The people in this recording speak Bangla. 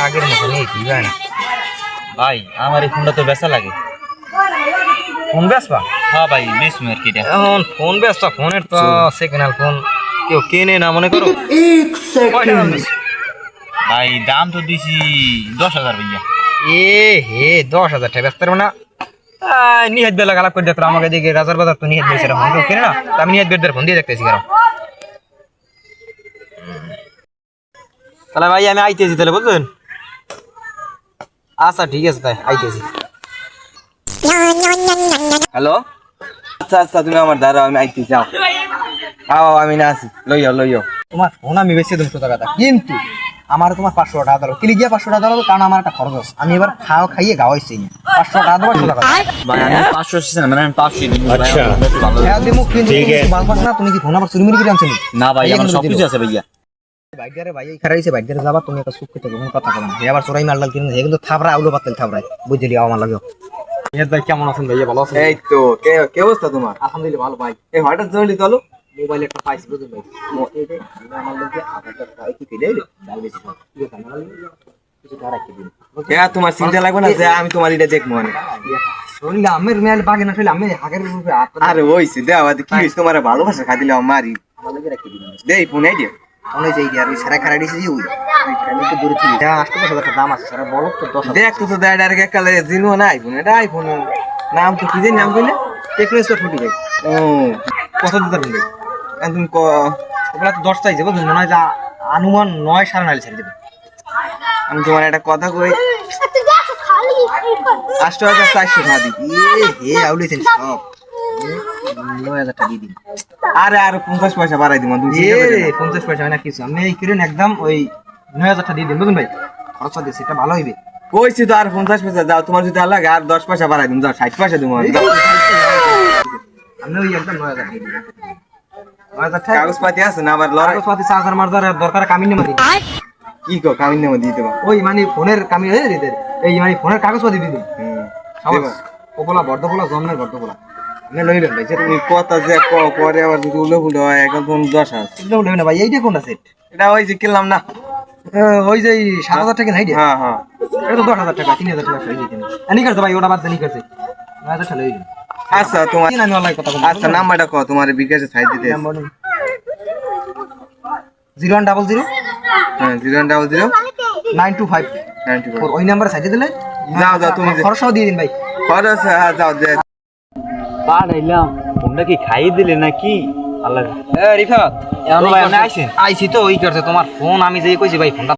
আগের মতো নেই কি যায় না ভাই আমার এই ফোনটা তো বেচা লাগে। ফোন বেচবা? হ্যাঁ ভাই বেশ মার্কেটে এখন ফোন বেচবা? ফোনের তো সেকেন্ড হ্যান্ড ফোন কেউ কেনে না মনে করো। ভাই দাম তো দিছি 10,000 ভাইয়া। হে 10,000 টাকা বেচতে পারবো না? নিহাত বেলা গালাপ করে দেখো আমাকে দিকে রাজার বাজার তো নিহাত বেচে ফোন কেউ কেনে না, তা আমি নিহাত বেদের ফোন দিয়ে দেখতেছি কারণ। তাহলে ভাই আমি আইতেছি তাহলে, বুঝলেন? আচ্ছা ঠিক আছে তাই আইতেছি। হ্যালো, আচ্ছা আচ্ছা তুমি আমার দাঁড়াও, আমি আইতে যাও। আও আমি না আছি, লইও লইও। তোমার ফোন আমি বেশি 200 টাকা দাও, কিন্তু আমার তোমার 500 টাকা দাও। কিলি গিয়া 500 টাকা দাও, কারণ আমার একটা খরচ আছে। আমি এবার খাইয়ে গাওয়াইছি 500 টাকা দাও, 500 টাকা দাও। ভাই আমি 500 এসেছি না, মানে আমি 500 দিই। আচ্ছা হ্যাঁ দিমু, কিন্তু তুমি বালপাস না, তুমি কি ফোন আবার চুরি মুরি করে আনছো? না ভাই আমার সব কিছু আছে ভাইয়া। বাইকারে ভাই এই খারাইছে, বাইকারে যাবা তুমি একটা সুখ খেতে কোনো কথা বলো না। আবার চোরাই মালডাল কিনে হে কিন্তু থাবরা আউলো পাতল থাবরাই, বুঝলি? আমার লাগে এর ভাই কেমন আছেন ভাইয়া? ভালো আছেন? এই তো কে অবস্থা তোমার? আলহামদুলিল্লাহ ভালো ভাই। এই হঠাৎ জলদি চলো। মোবাইল একটা পাইছি, বুঝলেন ভাই? আমার লাগে আধার কার্ড কি কইলে ডাল বেশি কি কথা না কিছু টাকা রাখি দিন। তোমার চিন্তা লাগবে না যে আমি তোমার এটা দেখবো না। শুনলে আমের মেল বাগে না, শুনলে আমি হাগের রূপে আরে ওইছে দেওয়া কি হইছে, তোমার ভালোবাসা খাই দিলে মারি আমার লাগে রাখি দিন। দেই ফোন আইডিয়া অনেক যাই আর ওই সারা খারাই দিছি ওই আমি তো দূরে থেকে যা 8,000 টাকা দাম আছে সারা বড় তো 10,000 দেখ তো তো দেয় ডাইরেক্ট কালে জিনো না আইফোন, এটা আইফোন নাম তো কি জানি নাম কইলে টেকনো স্পট ফুটি ভাই। ও কত দিতে পারবেন? এখন তুমি ওগুলা তো 10 চাইছে, বুঝলেন? মনে হয় যা আনুমান 9 9.5 ছেড়ে দেবে। আমি তোমার একটা কথা কই, 8,400 টাকা দিই। হে আউলেছেন সব 9,000 টাকা দিয়ে দিন। আরে আর 50 পয়সা বাড়াই দিমা তুমি। 50 পয়সা হয় না কিছু, আপনি এই করেন একদম ওই 9,000 টাকা দিয়ে দিন, বুঝলেন ভাই? খরচা দিয়েছে, এটা ভালো হইবে। কইছি তো আর 50 পয়সা যাও, তোমার যদি আর লাগে আর 10 পয়সা বাড়াই দিম, যাও 60 পয়সা দিমু। আপনি ওই একদম 9,000 দিয়ে দিন। 9,000 টাকা কাগজ পাতি আছে না আবার লড়াই কাগজপাতি চার্জার মার্জার দরকার কামিন নেমা দিন। কি কো কামিন নামে দিয়ে দেবো? ওই মানে ফোনের কামিন হয়ে দিতে, এই মানে ফোনের কাগজপাতি দিয়ে দিন। ওপলা বর্ধপলা জন্মের বর্ধপলা আপনি লইলেন ভাই। তুমি কথা যে পরে আবার যদি উলো হয় এখন তুমি 10 আছে। এটাও লইবেন না ভাই। এইটা কোনটা সেট? এটা ওই যে কিনলাম না। ওই যে 7,000 টাকা নাই দিয়া? হ্যাঁ হ্যাঁ এটা তো 10,000 টাকা, 3,000 টাকা সই দিতেন। আনি করতে ভাই, ওটা বাদ দেনি করছে 9,000 টাকা লইলেন। আচ্ছা তোমার আমি অনলাইন কথা বলবো। আচ্ছা নাম্বারটা কও, তোমার বিকাশে সাইড দিতে। 0100 হ্যাঁ 0100 925 94 ওই নাম্বারে সাইডে দিলে যাও যাও তুমি খরচাও দিয়ে দিন ভাই। খরচ হ্যাঁ যাও যে পাঠাইলাম ফোনটা কি খাইয়ে দিলে নাকি? আল্লাহ রিফাত আইছি তো ওই করছে তোমার ফোন, আমি যে কইছি ভাই ফোনটা